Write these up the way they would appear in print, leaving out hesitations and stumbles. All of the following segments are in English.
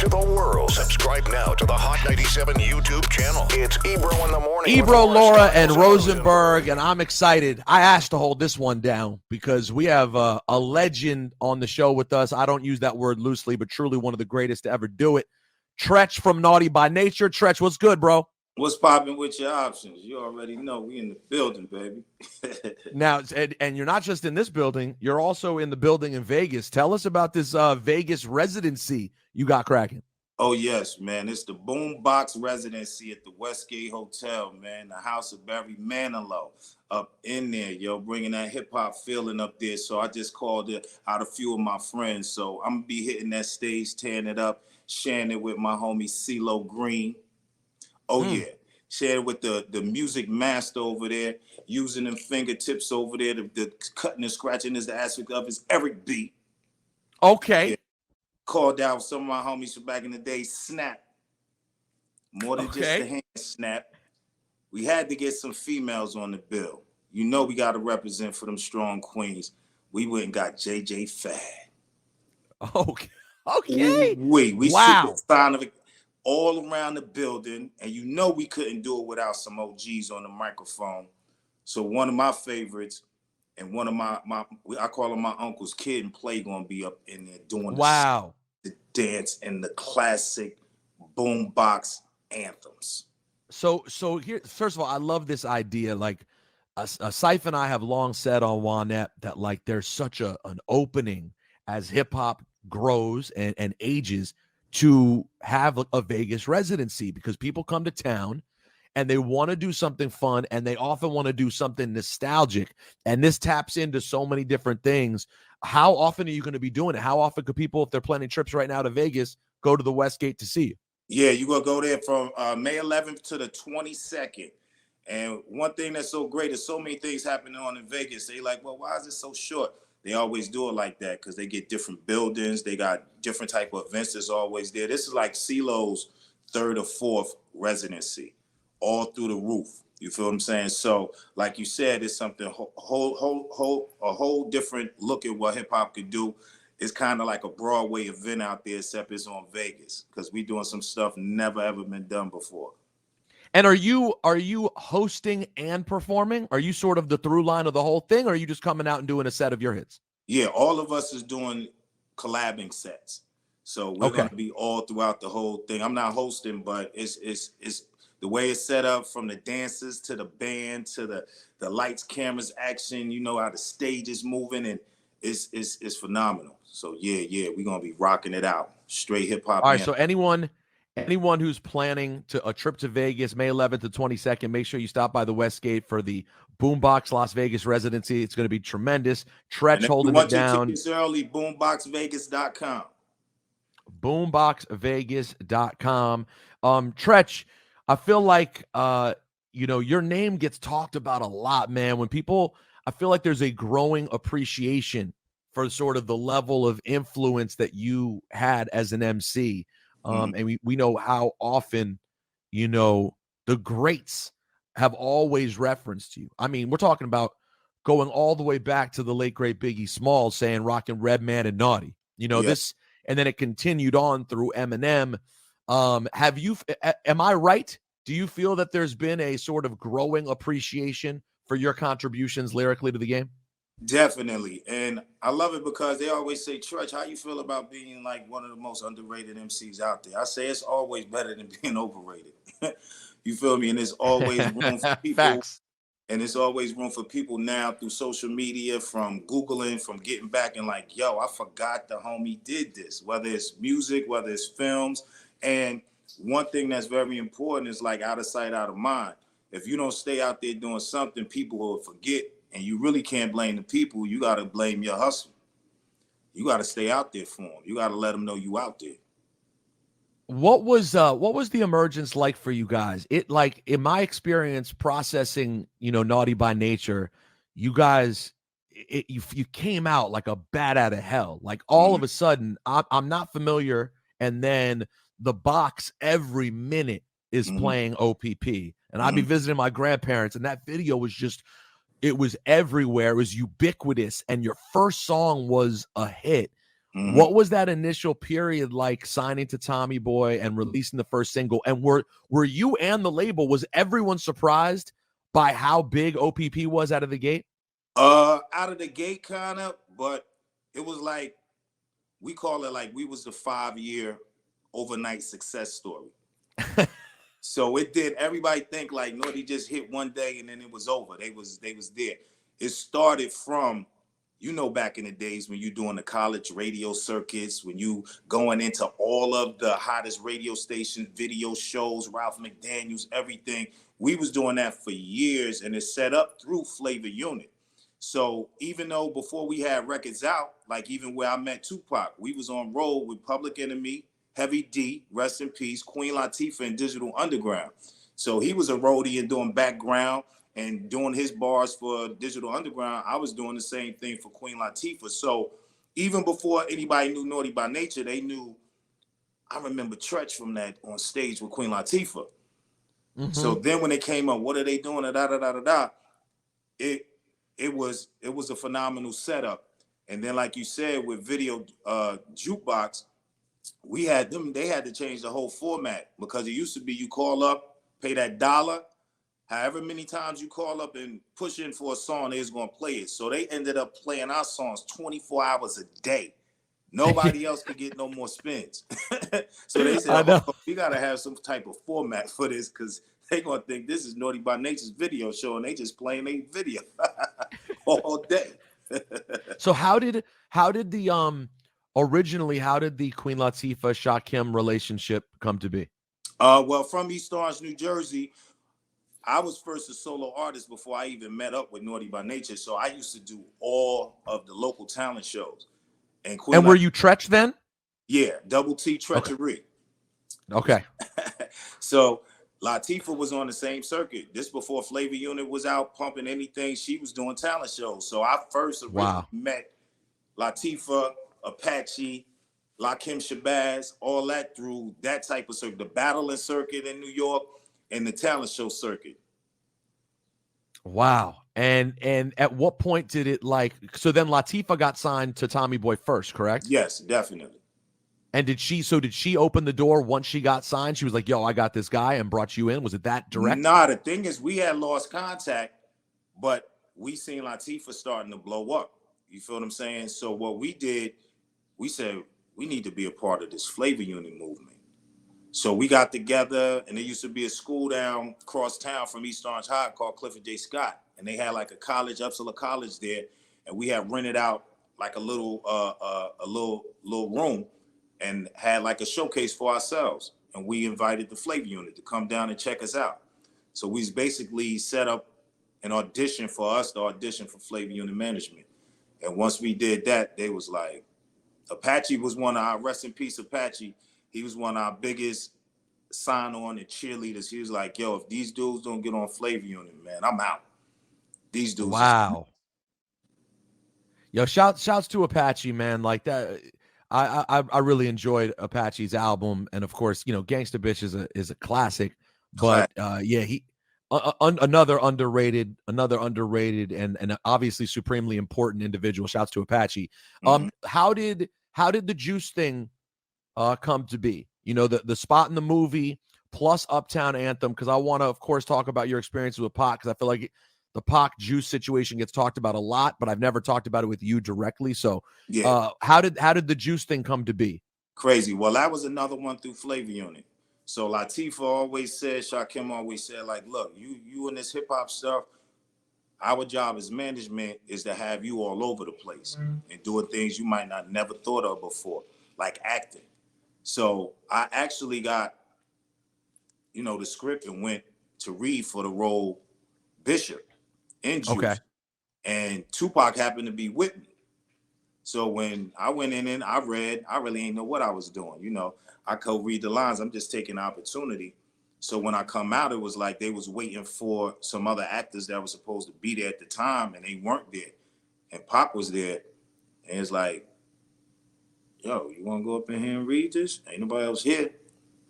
to the world. Subscribe now to the Hot 97 YouTube channel. It's Ebro in the morning. Ebro, Laura, and Rosenberg, and I'm excited. I asked to hold this one down because we have a legend on the show with us. I don't use that word loosely, but truly one of the greatest to ever do it. Treach from Naughty by Nature. Treach, what's good, bro? What's popping with your options? You already know we in the building, baby. Now, and you're not just in this building, you're also in the building in Vegas. Tell us about this Vegas residency you got cracking. Oh, yes, man. It's the Boombox residency at the Westgate Hotel, man. The house of Barry Manilow up in there, yo, bringing that hip-hop feeling up there. So I just called it out a few of my friends. So I'm going to be hitting that stage, tearing it up, sharing it with my homie CeeLo Green. Oh, yeah. Share it with the music master over there, using them fingertips over there. The cutting and scratching is the aspect of his Eric B. Okay. Yeah. Called out some of my homies from back in the day, Snap. More than just the hand snap. We had to get some females on the bill. You know we got to represent for them strong queens. We went and got JJ Fad. Okay. Okay. We wow. Super sign of it. All around the building, and you know we couldn't do it without some OGs on the microphone. So one of my favorites, and one of my I call him my uncle's Kid and Play, gonna be up in there doing the dance and the classic boombox anthems. So here, first of all, I love this idea. Like, Syph and I have long said on Juanette that like there's such an opening as hip hop grows and ages to have a Vegas residency, because people come to town and they want to do something fun and they often want to do something nostalgic. And this taps into so many different things. How often are you going to be doing it? How often could people, if they're planning trips right now to Vegas, go to the Westgate to see you? Yeah, you're going to go there from May 11th to the 22nd. And one thing that's so great is so many things happening on in Vegas. They like, well, why is it so short? They always do it like that because they get different buildings. They got different type of events that's always there. This is like CeeLo's third or fourth residency, all through the roof. You feel what I'm saying? So, like you said, it's something a whole different look at what hip hop could do. It's kind of like a Broadway event out there, except it's on Vegas because we doing some stuff never ever been done before. And are you hosting and performing? Are you sort of the through line of the whole thing, or are you just coming out and doing a set of your hits? Yeah, all of us is doing collabing sets. So we're going to be all throughout the whole thing. I'm not hosting, but it's the way it's set up, from the dancers to the band to the lights, cameras, action. You know how the stage is moving, and it's phenomenal. So yeah, we're going to be rocking it out. Straight hip hop. All right, so anyone who's planning a trip to Vegas, May 11th to 22nd, make sure you stop by the Westgate for the Boombox Las Vegas residency. It's going to be tremendous. Treach holding it down. Tickets early, boomboxvegas.com. Boomboxvegas.com. Treach, I feel like your name gets talked about a lot, man. When people, I feel like there's a growing appreciation for sort of the level of influence that you had as an MC. And we know how often, the greats have always referenced you. I mean, we're talking about going all the way back to the late, great Biggie Smalls saying rockin' Redman and Naughty, this, and then it continued on through Eminem. Am I right? Do you feel that there's been a sort of growing appreciation for your contributions lyrically to the game? Definitely. And I love it because they always say, Treach, how you feel about being like one of the most underrated MCs out there? I say it's always better than being overrated. You feel me? And there's always room for people. Facts. And there's always room for people now through social media, from Googling, from getting back and like, yo, I forgot the homie did this, whether it's music, whether it's films. And one thing that's very important is like out of sight, out of mind. If you don't stay out there doing something, people will forget. And you really can't blame the people. You got to blame your hustle. You got to stay out there for them. You got to let them know you out there. What was the emergence like for you guys? It, like, in my experience processing, Naughty by Nature, you guys, you came out like a bat out of hell. Like all of a sudden, I'm not familiar, and then the box every minute is playing OPP, and I'd be visiting my grandparents, and that video was just. It was everywhere. It was ubiquitous. And your first song was a hit. Mhm. What was that initial period like signing to Tommy Boy and releasing the first single? And were you and the label, was everyone surprised by how big OPP was out of the gate? Out of the gate, kind of, but it was like, we call it like we was the 5-year overnight success story. So it did everybody think like Naughty just hit one day and then it was over. They was there. It started from, back in the days when you doing the college radio circuits, when you going into all of the hottest radio stations, video shows, Ralph McDaniels, everything. We was doing that for years, and it's set up through Flavor Unit. So even though before we had records out, like even where I met Tupac, we was on road with Public Enemy, Heavy D, rest in peace, Queen Latifah, and Digital Underground. So he was a roadie and doing background and doing his bars for Digital Underground. I was doing the same thing for Queen Latifah. So even before anybody knew Naughty by Nature, they knew. I remember Treach from that on stage with Queen Latifah. So then when they came up, what are they doing? Da da da da da. It was a phenomenal setup. And then, like you said, with Video Jukebox, we had them. They had to change the whole format, because it used to be you call up, pay that $1. However many times you call up and push in for a song, they was gonna play it. So they ended up playing our songs 24 hours a day. Nobody else could get no more spins. So they I said, know. oh, we gotta have some type of format for this, because they gonna think this is Naughty by Nature's video show, and they just playing a video all day. So how did the originally, how did the Queen Latifah Shakim relationship come to be? Well, from East Orange, New Jersey, I was first a solo artist before I even met up with Naughty by Nature. So I used to do all of the local talent shows. And Queen And were you Treach then? yeah, Double T Okay. Treachery. Okay. So Latifah was on the same circuit. This before Flavor Unit was out pumping anything. She was doing talent shows. So I first originally met Latifah, Apache, Lakim Shabazz, all that through that type of circuit. The battling circuit in New York and the talent show circuit. Wow. And at what point did it, like, so then Latifah got signed to Tommy Boy first, correct? Yes, definitely. And did she open the door once she got signed? She was like, yo, I got this guy, and brought you in. Was it that direct? Nah, the thing is, we had lost contact, but we seen Latifah starting to blow up. You feel what I'm saying? So what we did, we said, we need to be a part of this Flavor Unit movement. So we got together, and there used to be a school down across town from East Orange High called Clifford J. Scott. And they had like a college, Upsala College there. And we had rented out like a little room and had like a showcase for ourselves. And we invited the Flavor Unit to come down and check us out. So we basically set up an audition for us to audition for Flavor Unit management. And once we did that, they was like, Apache was one of our, rest in peace Apache, he was one of our biggest sign-on and cheerleaders. He was like, yo, if these dudes don't get on Flavor Unit, man, I'm out. These dudes. Wow. Yo, shouts to Apache, man. Like that, I really enjoyed Apache's album, and of course, Gangsta Bitch is a classic. But yeah, he another underrated and obviously supremely important individual. Shouts to Apache. How did the Juice thing come to be? The spot in the movie plus Uptown Anthem, because I want to, of course, talk about your experiences with Pac, because I feel like the Pac Juice situation gets talked about a lot, but I've never talked about it with you directly. So yeah. How did the Juice thing come to be? Crazy. Well, that was another one through Flavor Unit. So Latifah always said, Shakim always said, like, look, you in this hip hop stuff, our job as management is to have you all over the place and doing things you might not never thought of before, like acting. So I actually got, the script and went to read for the role Bishop in Juice. Okay. And Tupac happened to be with me. So when I went in and I read, I really ain't know what I was doing. I could read the lines. I'm just taking the opportunity. So when I come out, it was like they was waiting for some other actors that were supposed to be there at the time, and they weren't there. And Pop was there. And it's like, yo, you want to go up in here and read this? Ain't nobody else here.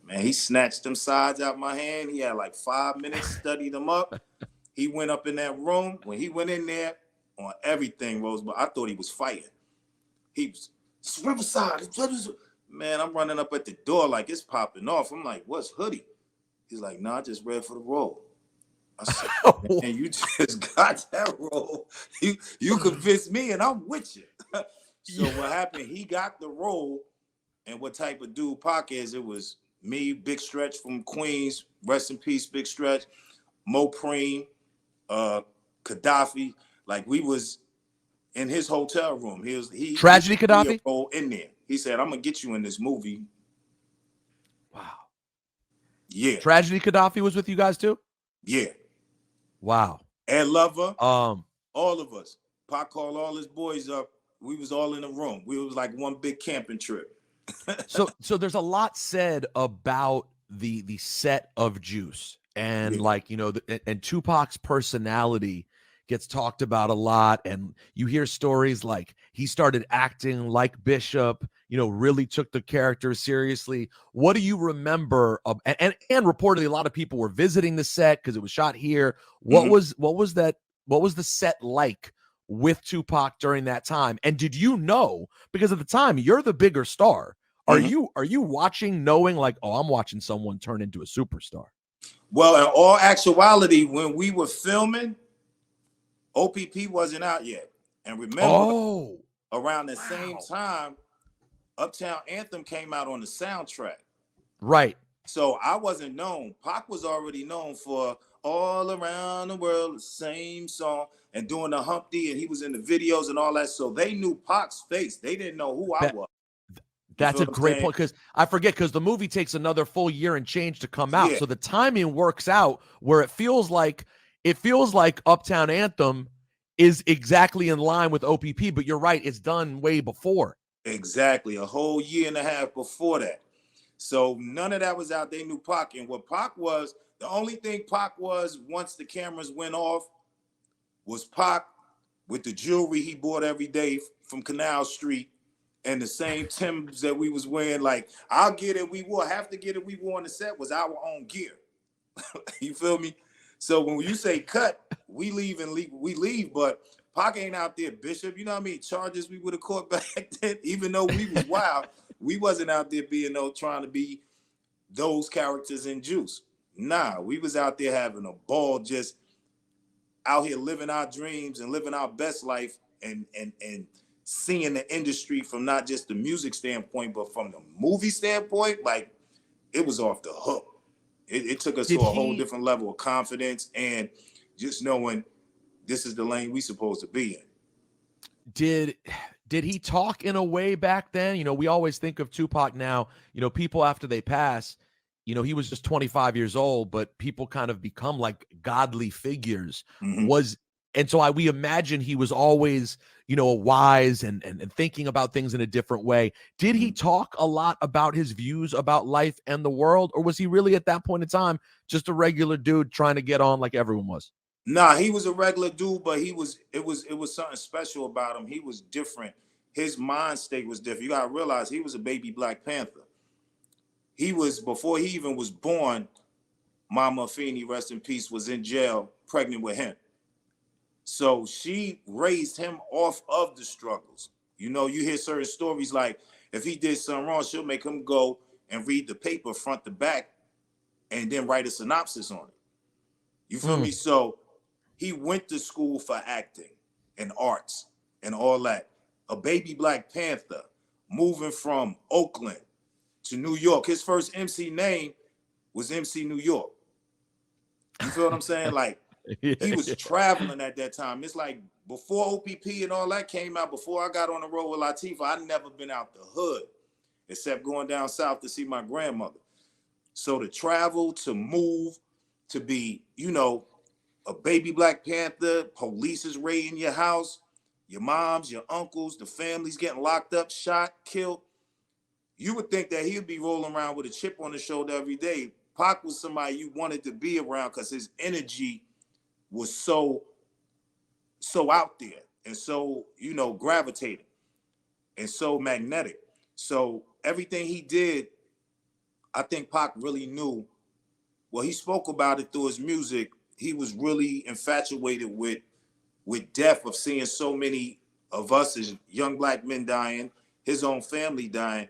Man, he snatched them sides out my hand. He had like 5 minutes, studied them up. He went up in that room. When he went in there on everything, Rosenberg, I thought he was fighting. He was It's Riverside. Man, I'm running up at the door like it's popping off. I'm like, what's Hoodie? He's like, nah, I just read for the role. I said, man, you just got that role. You convinced me and I'm with you. So what happened, he got the role, and what type of dude Pac is, it was me, Big Stretch from Queens, rest in peace, Big Stretch, Mo Preem, Gaddafi. Like, we was in his hotel room. He Tragedy Gaddafi? role in there. He said, I'm gonna get you in this movie. Wow. Yeah. Tragedy Gaddafi was with you guys too? Yeah. Wow. Ed Lover, Um, all of us. Pac called all his boys up. We was all in the room. We was like one big camping trip. so there's a lot said about the set of Juice, and like, you know, and Tupac's personality gets talked about a lot, and you hear stories like he started acting like Bishop, you know, really took the character seriously. What do you remember of, and reportedly a lot of people were visiting the set because it was shot here. What was the set like with Tupac during that time? And did you know, because at the time you're the bigger star, are you watching knowing like, oh, I'm watching someone turn into a superstar? Well, in all actuality, when we were filming, OPP wasn't out yet. And remember, around the same time, Uptown Anthem came out on the soundtrack. Right. So I wasn't known. Pac was already known for All Around the World, the same song, and doing the Humpty, and he was in the videos and all that. So they knew Pac's face. They didn't know who I was. That's a great point, because I forget, because the movie takes another full year and change to come out. So the timing works out where it feels like Uptown Anthem is exactly in line with OPP, but you're right, it's done way before. Exactly, a whole year and a half before that. So none of that was out. They knew Pac, and what Pac was, the only thing Pac was once the cameras went off was Pac with the jewelry he bought every day from Canal Street, and the same Timbs that we was wearing. Like, I'll get it, we wore, half the gear that we wore on the set was our own gear. You feel me? So when you say cut, we leave, but Pac ain't out there, Bishop. You know what I mean? Charges we would have caught back then, even though we was wild. We wasn't out there being trying to be those characters in Juice. Nah, we was out there having a ball, just out here living our dreams and living our best life, and seeing the industry from not just the music standpoint, but from the movie standpoint. Like, it was off the hook. It took us to a whole different level of confidence and just knowing this is the lane we supposed to be in. Did he talk in a way back then? You know, we always think of Tupac now, you know, people after they pass, you know, he was just 25 years old, but people kind of become like godly figures. And so we imagine he was always, you know, wise and thinking about things in a different way. Did he talk a lot about his views about life and the world, or was he really at that point in time just a regular dude trying to get on like everyone was? Nah, he was a regular dude, but it was something special about him. He was different. His mind state was different. You gotta realize he was a baby Black Panther. He was, before he even was born, Mama Feeney, rest in peace, was in jail pregnant with him. So she raised him off of the struggles. You know, you hear certain stories like, if he did something wrong, she'll make him go and read the paper front to back and then write a synopsis on it. You feel me? So he went to school for acting and arts and all that. A baby Black Panther moving from Oakland to New York. His first MC name was MC New York. You feel what I'm saying? Like, he was traveling at that time. It's like before OPP and all that came out, before I got on the road with Latifah, I'd never been out the hood except going down south to see my grandmother. So to travel, to move, to be, you know, a baby Black Panther, police is raiding your house, your moms, your uncles, the family's getting locked up, shot, killed. You would think that he'd be rolling around with a chip on his shoulder every day. Pac was somebody you wanted to be around because his energy was so out there and so, you know, gravitating and so magnetic. So everything he did, I think Pac really knew. Well, he spoke about it through his music. He was really infatuated with death, of seeing so many of us as young Black men dying, his own family dying,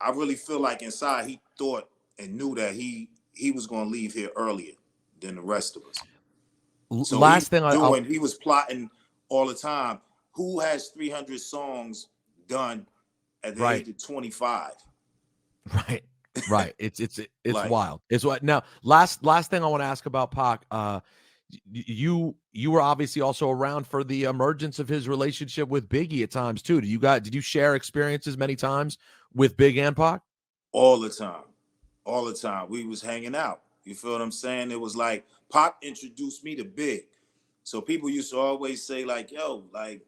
I really feel like inside he thought and knew that he was going to leave here earlier than the rest of us. So Last thing he was plotting all the time. Who has 300 songs done at the age of 25? Right. It's Like, wild. It's what now. Last thing I want to ask about Pac. You were obviously also around for the emergence of his relationship with Biggie at times too. Did you share experiences many times with Big and Pac? all the time. We was hanging out. You feel what I'm saying? It was like Pac introduced me to Big. So people used to always say like, yo, like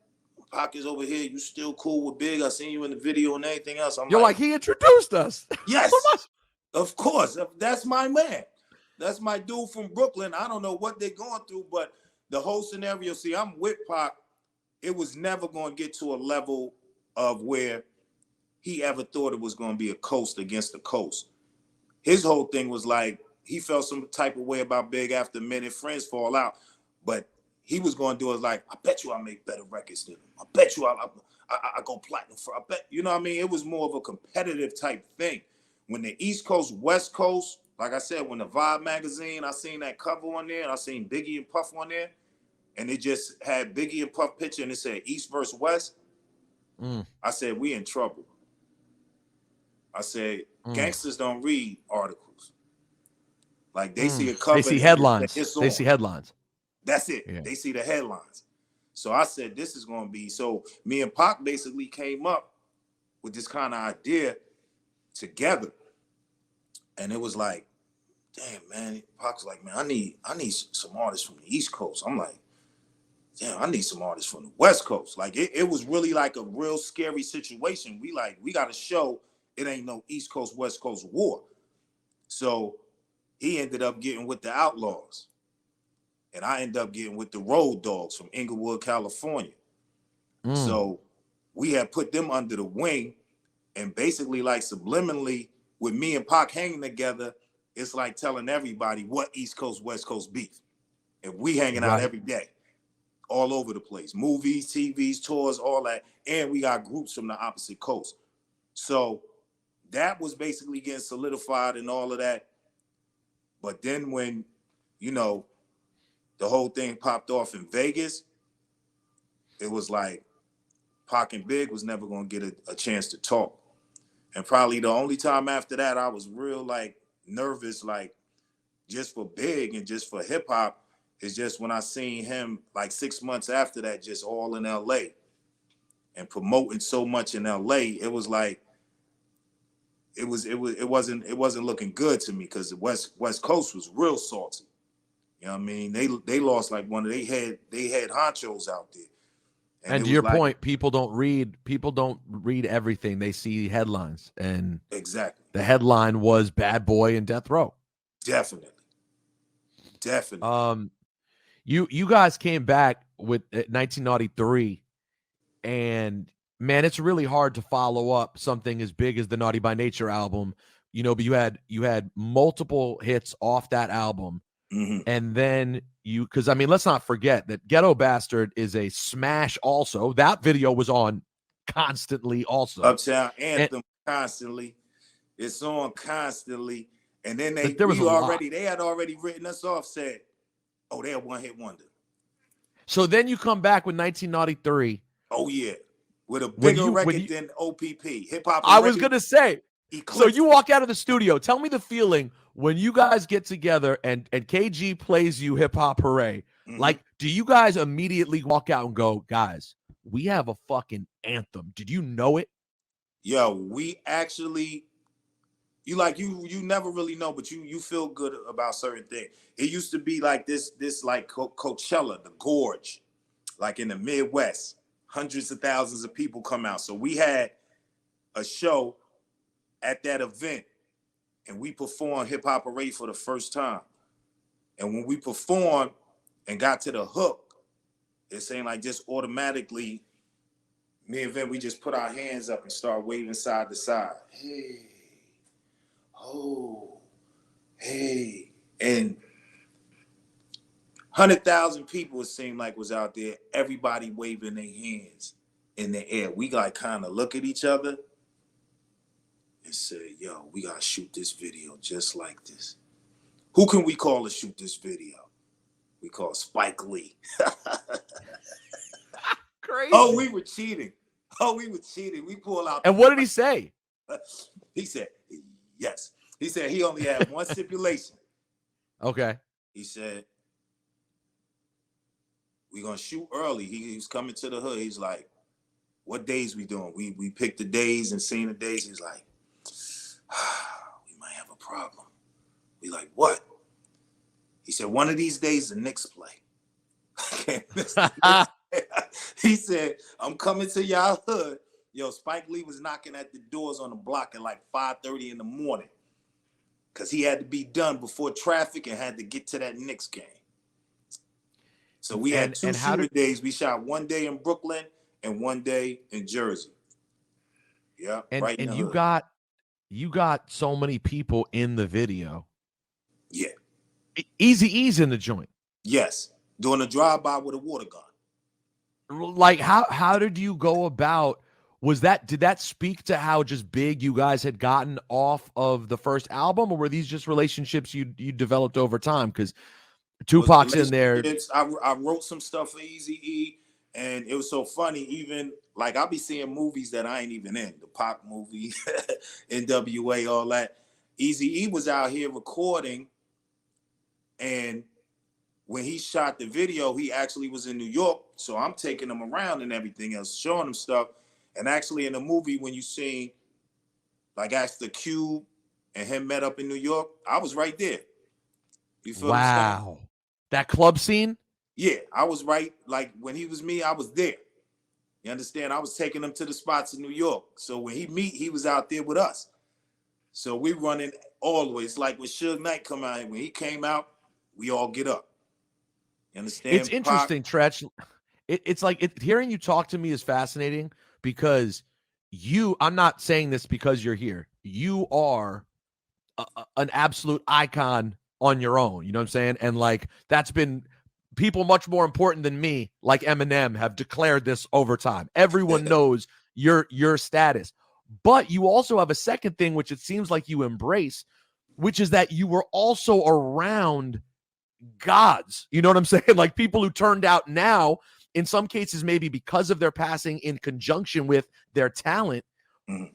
Pac is over here. You still cool with Big? I seen you in the video and anything else. I'm You're like he introduced us. yes, of course. That's my man. That's my dude from Brooklyn. I don't know what they're going through, but the whole scenario, see, I'm with Pac. It was never going to get to a level of where he ever thought it was going to be a coast against the coast. His whole thing was like, he felt some type of way about Big after a minute. Friends fall out. But he was going to do it like, I bet you I make better records than him. I bet you I go platinum for, I bet, you know what I mean? It was more of a competitive type thing. When the East Coast, West Coast, like I said, when the Vibe magazine, I seen that cover on there, and I seen Biggie and Puff on there, and it just had Biggie and Puff picture, and it said East versus West. I said, we in trouble. I said, gangsters don't read articles. Like, they see a cover. They see headlines. They see headlines. That's it. Yeah. They see the headlines. So I said, this is going to be, so me and Pac basically came up with this kind of idea together. And it was like, damn, man. Pac's like, man, I need some artists from the East Coast. I'm like, damn, I need some artists from the West Coast. Like, it was really like a real scary situation. We got to show it ain't no East Coast, West Coast war. So he ended up getting with the Outlaws. And I ended up getting with the Road Dogs from Inglewood, California. So we had put them under the wing, and basically like subliminally with me and Pac hanging together, it's like telling everybody what East Coast, West Coast beef. And we hanging out every day, all over the place. Movies, TVs, tours, all that. And we got groups from the opposite coast. So that was basically getting solidified and all of that. But then when, you know, the whole thing popped off in Vegas, it was like Pac and Big was never going to get a chance to talk. And probably the only time after that I was real like nervous, like just for Big and just for hip hop, is just when I seen him like 6 months after that, just all in LA and promoting so much in LA. It was like, it wasn't looking good to me, because the West Coast was real salty. You know what I mean? They lost like one of they had honchos out there. And to your point, people don't read everything. They see headlines, and exactly the headline was Bad Boy and Death Row. Definitely. You guys came back with 1993, and man, it's really hard to follow up something as big as the Naughty by Nature album. You know, but you had multiple hits off that album. And then because I mean, let's not forget that Ghetto Bastard is a smash also. That video was on constantly also. Uptown Anthem constantly. It's on constantly. And then they had already written us off, said, oh, they're a one-hit wonder. So then you come back with 1993. Oh, yeah. With a bigger record than OPP. Hip-hop. I was going to say. So you walk out of the studio. Tell me the feeling when you guys get together and KG plays you Hip Hop Hooray. Like, do you guys immediately walk out and go, guys, we have a fucking anthem? Did you know it? Yo, we actually, you never really know, but you feel good about certain things. It used to be like this like Coachella, the Gorge, like in the Midwest. Hundreds of thousands of people come out. So we had a show at that event, and we performed Hip Hop Hooray for the first time. And when we performed and got to the hook, it's saying like just automatically, me and Vin, we just put our hands up and start waving side to side. Hey, oh, hey. And 100,000 people, it seemed like, was out there, everybody waving their hands in the air. We like kind of look at each other and say, yo, we gotta shoot this video just like this. Who can we call to shoot this video? We call Spike Lee. Crazy. Oh, we were cheating. We pull out. And what did he say? He said, yes. He said he only had one stipulation. Okay. He said, we're going to shoot early. He was coming to the hood. He's like, what days we doing? We picked the days and seen the days. He's like, we might have a problem. We like, what? He said, one of these days the Knicks play. He said, I'm coming to y'all hood. Yo, Spike Lee was knocking at the doors on the block at like 5:30 in the morning because he had to be done before traffic and had to get to that Knicks game. So we had two shooting days. We shot one day in Brooklyn and one day in Jersey. Yeah, right. And you got so many people in the video. Yeah. Eazy-E's in the joint. Yes, doing a drive-by with a water gun. Like how did you go about? Did that speak to how just big you guys had gotten off of the first album, or were these just relationships you developed over time? Because Tupac's in there. I wrote some stuff for Eazy-E, and it was so funny. Even like I'll be seeing movies that I ain't even in, the Pac movie, NWA, all that. Eazy-E was out here recording, and when he shot the video, he actually was in New York. So I'm taking him around and everything else, showing him stuff. And actually in the movie, when you seen like After Cube and him met up in New York, I was right there. You feel wow. That club scene? Yeah, I was right. Like when he was me, I was there. You understand? I was taking him to the spots in New York. So when he was out there with us. So we running all the way. It's like when Suge Knight come out, when he came out, we all get up. You understand? It's interesting, Treach. It's like hearing you talk to me is fascinating because I'm not saying this because you're here. You are an absolute icon on your own. You know what I'm saying? And like that's been people much more important than me, like Eminem, have declared this over time. Everyone knows your status. But you also have a second thing, which it seems like you embrace, which is that you were also around gods. You know what I'm saying? Like people who turned out now, in some cases, maybe because of their passing in conjunction with their talent,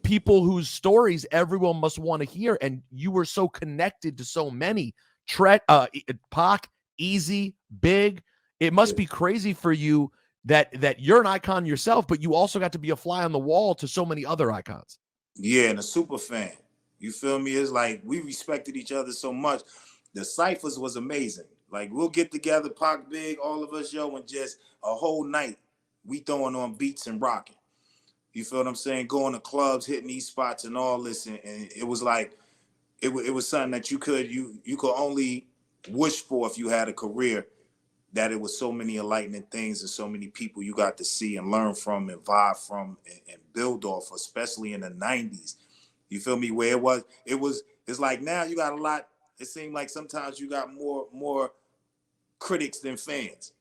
people whose stories everyone must want to hear. And you were so connected to so many. Pac, Easy, Big. It must be crazy for you that you're an icon yourself, but you also got to be a fly on the wall to so many other icons. Yeah, and a super fan. You feel me? It's like we respected each other so much. The ciphers was amazing. Like we'll get together, Pac, Big, all of us, yo, and just a whole night we throwing on beats and rocking. You feel what I'm saying? Going to clubs, hitting these spots and all this, and it was like it was something that you could only wish for if you had a career. That it was so many enlightening things and so many people you got to see and learn from and vibe from and build off, especially in the 90s. You feel me? Where it's like now you got a lot. It seemed like sometimes you got more critics than fans.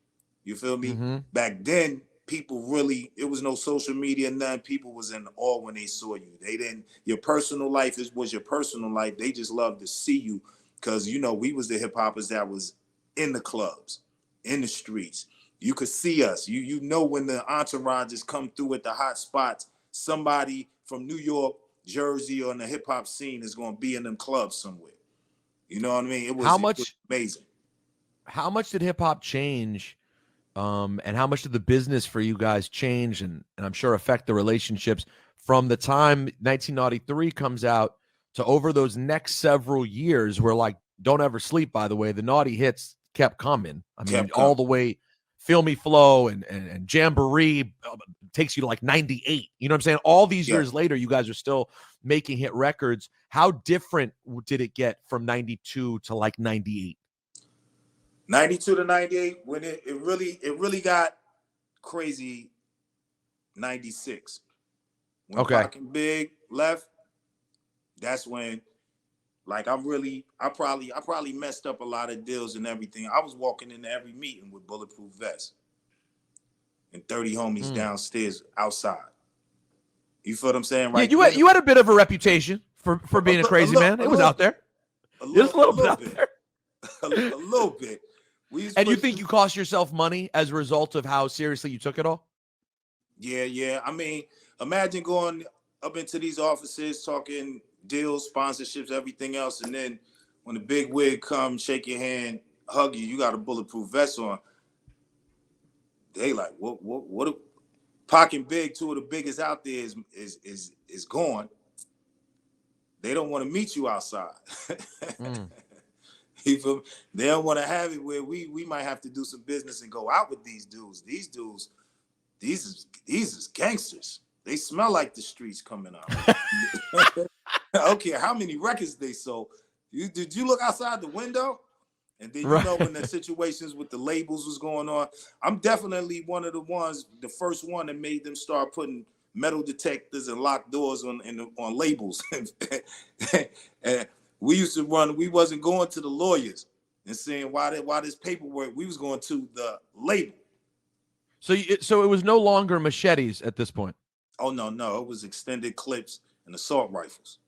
You feel me? Mm-hmm. Back then, people really, it was no social media, none. People was in awe when they saw you. Your personal life was your personal life. They just loved to see you because, we was the hip hoppers that was in the clubs, in the streets. You could see us. You know when the entourages come through at the hot spots, somebody from New York, Jersey, or in the hip hop scene is going to be in them clubs somewhere. You know what I mean? It was amazing. How much did hip hop change? And how much did the business for you guys change and I'm sure affect the relationships from the time 1993 comes out to over those next several years where like, don't ever sleep, by the way, the naughty hits kept coming. I mean, all the way Feel Me Flow and Jamboree takes you to like 98. You know what I'm saying? All these years later, you guys are still making hit records. How different did it get from 92 to like 98? 92 to 98, when it really got crazy, 96. When Pac and Big left, that's when like I probably messed up a lot of deals and everything. I was walking into every meeting with bulletproof vests. and 30 homies downstairs outside. You feel what I'm saying? Yeah, Right. you had a bit of a reputation for being a crazy man. It was out there. Just a little bit out there. A little bit. And you think you cost yourself money as a result of how seriously you took it all? Yeah. I mean, imagine going up into these offices, talking deals, sponsorships, everything else, and then when the big wig comes, shake your hand, hug you, you got a bulletproof vest on. They like, what? Pac and Big, two of the biggest out there, is gone. They don't want to meet you outside. You feel me? They don't want to have it where we might have to do some business and go out with these dudes. These dudes, these is gangsters. They smell like the streets coming out. I don't care how many records they sold. Did you look outside the window? And then you know when the situations with the labels was going on. I'm definitely one of the first one that made them start putting metal detectors and locked doors on labels. And we used to run. We wasn't going to the lawyers and saying why this paperwork. We was going to the label. So it was no longer machetes at this point. Oh no, it was extended clips and assault rifles.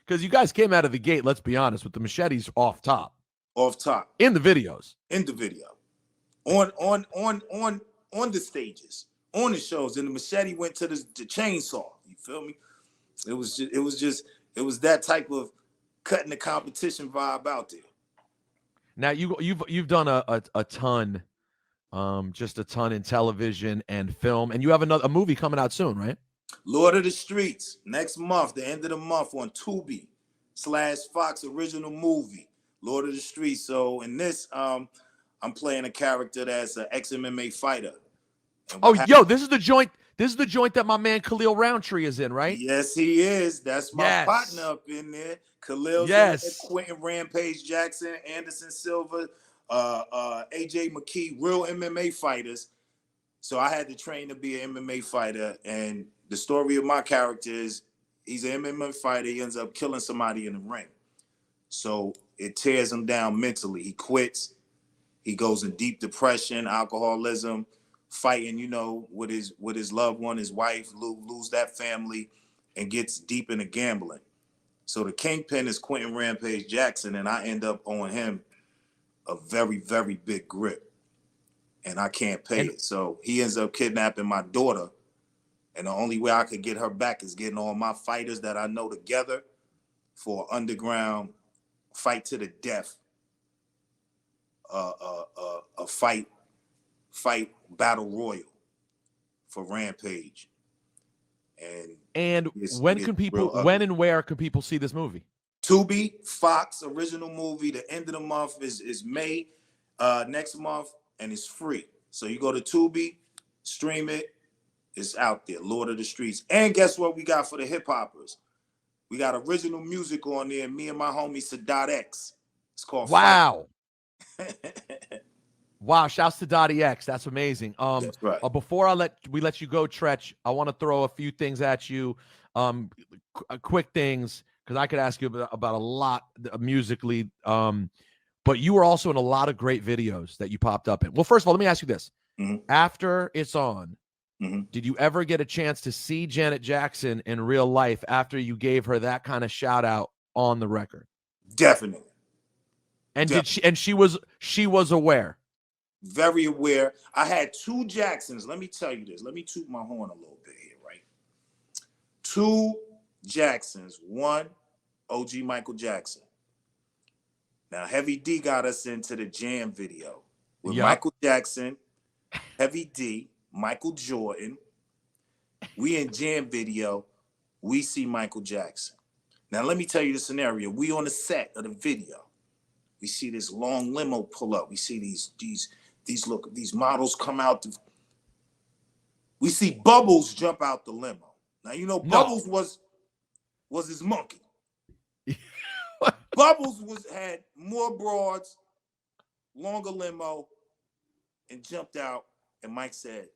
Because you guys came out of the gate, let's be honest, with the machetes off top. Off top. In the videos. In the video. On the stages. On the shows. And the machete went to the chainsaw. You feel me? It was that type of cutting the competition vibe out there. Now you've done a ton, just a ton in television and film, and you have a movie coming out soon, right? Lord of the Streets, next month, the end of the month on Tubi / Fox original movie, Lord of the Streets. So in this, I'm playing a character that's an ex-MMA fighter. This is the joint that my man Khalil Roundtree is in, right? Yes, he is. That's my partner up in there. Khalil's in there, Quentin Rampage Jackson, Anderson Silva, AJ McKee, real MMA fighters. So I had to train to be an MMA fighter, and the story of my character is he's an MMA fighter. He ends up killing somebody in the ring. So it tears him down mentally. He quits. He goes in deep depression, alcoholism, fighting, with his loved one, his wife, lose that family, and gets deep into gambling. So the kingpin is Quentin Rampage Jackson, and I end up owing him a very, very big grip. And I can't pay it. So he ends up kidnapping my daughter. And the only way I could get her back is getting all my fighters that I know together for underground fight to the death, a fight battle royal for Rampage. And when and where can people see this movie? Tubi, Fox original movie. The end of the month is May next month, and it's free. So you go to Tubi, stream it. It's out there, Lord of the Streets. And guess what we got for the hip hoppers? We got original music on there. Me and my homie Sadat X. It's called Wow. Wow, shouts to Dottie X. That's amazing. That's right. Before we let you go, Treach, I want to throw a few things at you. Quick things, because I could ask you about a lot musically. But you were also in a lot of great videos that you popped up in. Well, first of all, let me ask you this. Mm-hmm. After it's on, did you ever get a chance to see Janet Jackson in real life after you gave her that kind of shout out on the record? Definitely. And she was aware? Very aware. I had two Jacksons. Let me tell you this. Let me toot my horn a little bit here, right? Two Jacksons. One, OG Michael Jackson. Now, Heavy D got us into the Jam video with Michael Jackson, Heavy D, Michael Jordan. We in Jam video. We see Michael Jackson. Now, let me tell you the scenario. We on the set of the video. We see this long limo pull up. We see these models come out. We see Bubbles jump out the limo. Now, Bubbles was his monkey. Bubbles had more broads, longer limo, and jumped out. And Mike said,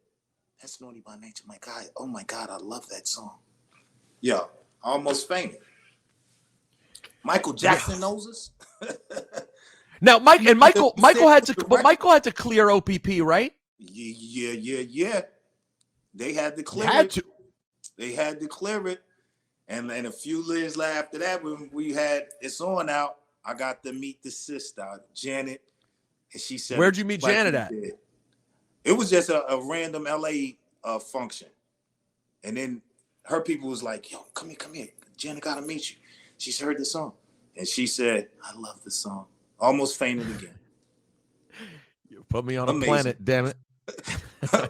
"That's Naughty by Nature, my guy. Oh my God, I love that song." Yeah, I almost fainted. Michael Jackson knows us. Now, Michael had to clear OPP, right? Yeah. They had to clear Had it. to. They had to clear it. And a few years after that, when we had It's On out, I got to meet the sister, Janet. And she said, Where'd you meet like Janet you at? did. It was just a random LA function. And then her people was like, yo, come here. Janet gotta meet you. She's heard the song. And she said, I love the song. Almost fainted again. You put me on Amazing. a planet, damn it.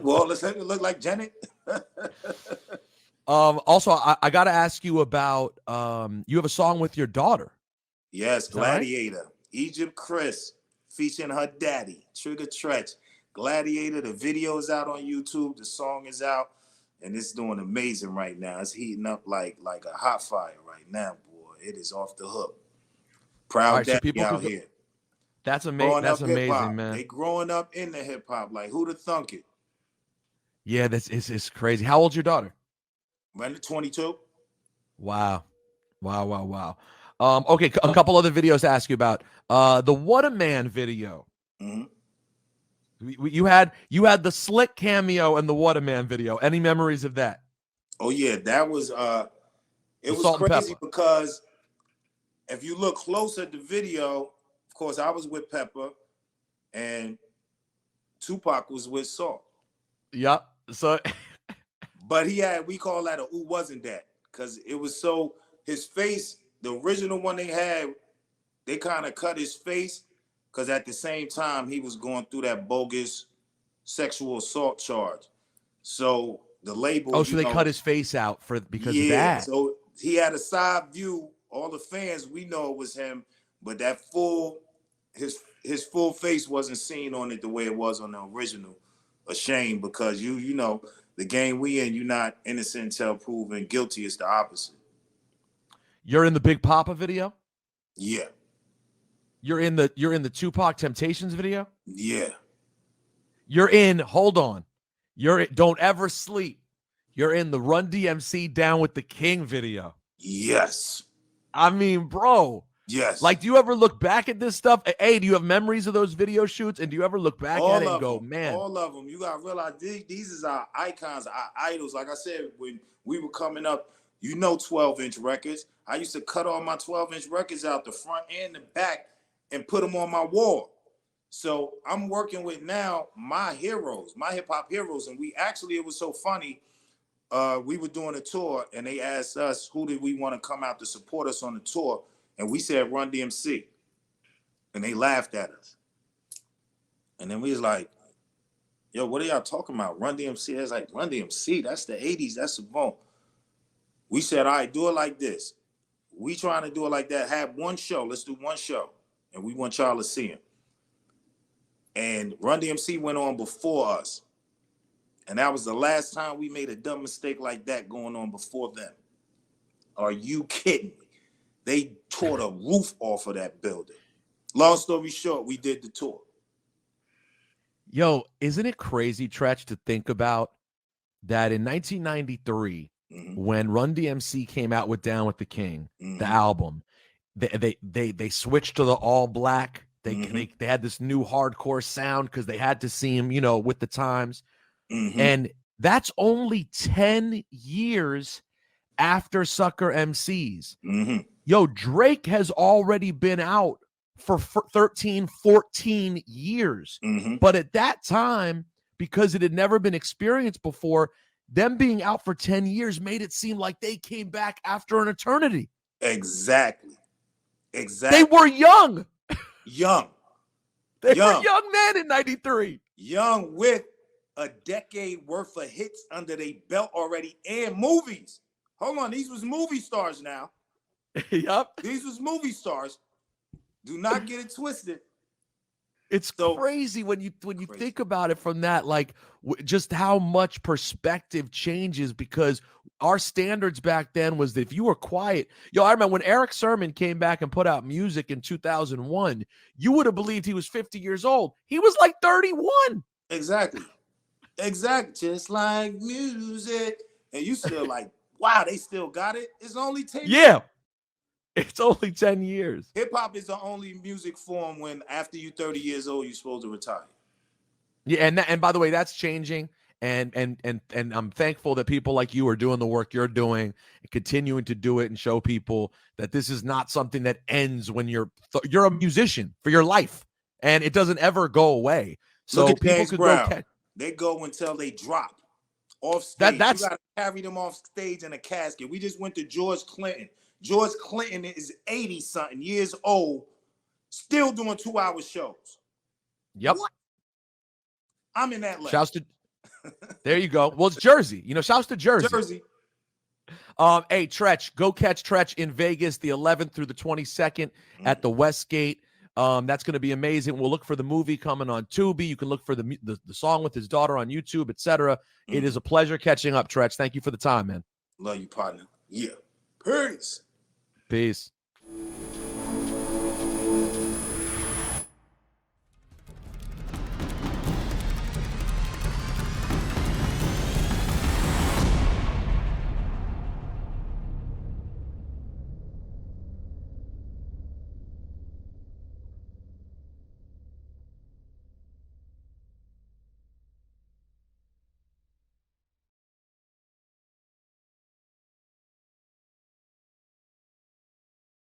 Well, let's have it look like Janet. Also, I got to ask you about, you have a song with your daughter. Yes, Gladiator. Right? Egypt Criss, featuring her daddy, Treach. Gladiator, the video is out on YouTube. The song is out, and it's doing amazing right now. It's heating up like a hot fire right now, boy. It is off the hook. Proud daddy out here. That's amazing. That's amazing, man. They growing up in the hip hop. Like, who'd have thunk it? Yeah, it's crazy. How old's your daughter? Run to 22. Wow. Okay, a couple other videos to ask you about. The What a Man video. Mm-hmm. You had the Slick cameo and the What a Man video. Any memories of that? Oh yeah, that was it was crazy because if you look close at the video, of course I was with Pepper and Tupac was with Salt. Yep. So but we call that a who wasn't that, because it was so his face, the original one they had, they kind of cut his face because at the same time he was going through that bogus sexual assault charge. So the label. Oh, so they cut his face out because of that. So he had a side view. All the fans, we know it was him, but that his full face wasn't seen on it the way it was on the original. A shame, because you know the game we in, you're not innocent until proven guilty. It's the opposite. You're in the Big Papa video? Yeah. You're in the Tupac Temptations video? Yeah. Hold on. Don't ever sleep. You're in the Run DMC Down with the King video. Yes. I mean, bro. Yes. Like, do you ever look back at this stuff? Hey, do you have memories of those video shoots? And do you ever look back at it and go, man? All of them. You got to realize these is our icons, our idols. Like I said, when we were coming up, 12-inch records. I used to cut all my 12-inch records out the front and the back and put them on my wall. So I'm working with now my heroes, my hip hop heroes. And it was so funny. We were doing a tour and they asked us, who did we want to come out to support us on the tour? And we said Run DMC. And they laughed at us. And then we was like, yo, what are y'all talking about? Run DMC? It's like, Run DMC, that's the 80s, that's the boom. We said, all right, do it like this. We trying to do it like that. Have one show. Let's do one show. And we want y'all to see him. And Run DMC went on before us. And that was the last time we made a dumb mistake like that going on before them. Are you kidding me? They tore the roof off of that building. Long story short, we did the tour. Yo, isn't it crazy, Treach, to think about that in 1993, when Run DMC came out with Down with the King, the album, they switched to the all black. They had this new hardcore sound because they had to seem, with the times. And that's only 10 years after Sucker MCs. Yo, Drake has already been out for 13, 14 years. But at that time, because it had never been experienced before, them being out for 10 years made it seem like they came back after an eternity. Exactly. They were young. They young. were young men in 93. Young with a decade worth of hits under their belt already and movies. Hold on, these was movie stars now. Yep. These was movie stars. Do not get it twisted. It's crazy when you think about it from that, like just how much perspective changes, because our standards back then was that if you were quiet, I remember when Eric Sermon came back and put out music in 2001, you would have believed he was 50 years old. He was like 31. Exactly. Just like music. And you still like, wow, they still got it. It's only 10 years. Yeah. It's only 10 years. Hip hop is the only music form when after you 30 years old, you're supposed to retire. Yeah, and by the way, that's changing. And I'm thankful that people like you are doing the work you're doing and continuing to do it and show people that this is not something that ends when you're a musician for your life, and it doesn't ever go away. So Look at people James could Brown. go catch They go until they drop off stage. that's You got to carry them off stage in a casket. We just went to George Clinton. George Clinton is 80-something years old, still doing 2-hour shows. Yep. What? I'm in that level. Shouts to there you go. Well, it's Jersey. Shouts to Jersey. Hey, Treach, go catch Treach in Vegas the 11th through the 22nd at the Westgate. That's going to be amazing. We'll look for the movie coming on Tubi. You can look for the song with his daughter on YouTube, etc. It is a pleasure catching up, Treach. Thank you for the time, man. Love you, partner. Yeah. Peace. Peace.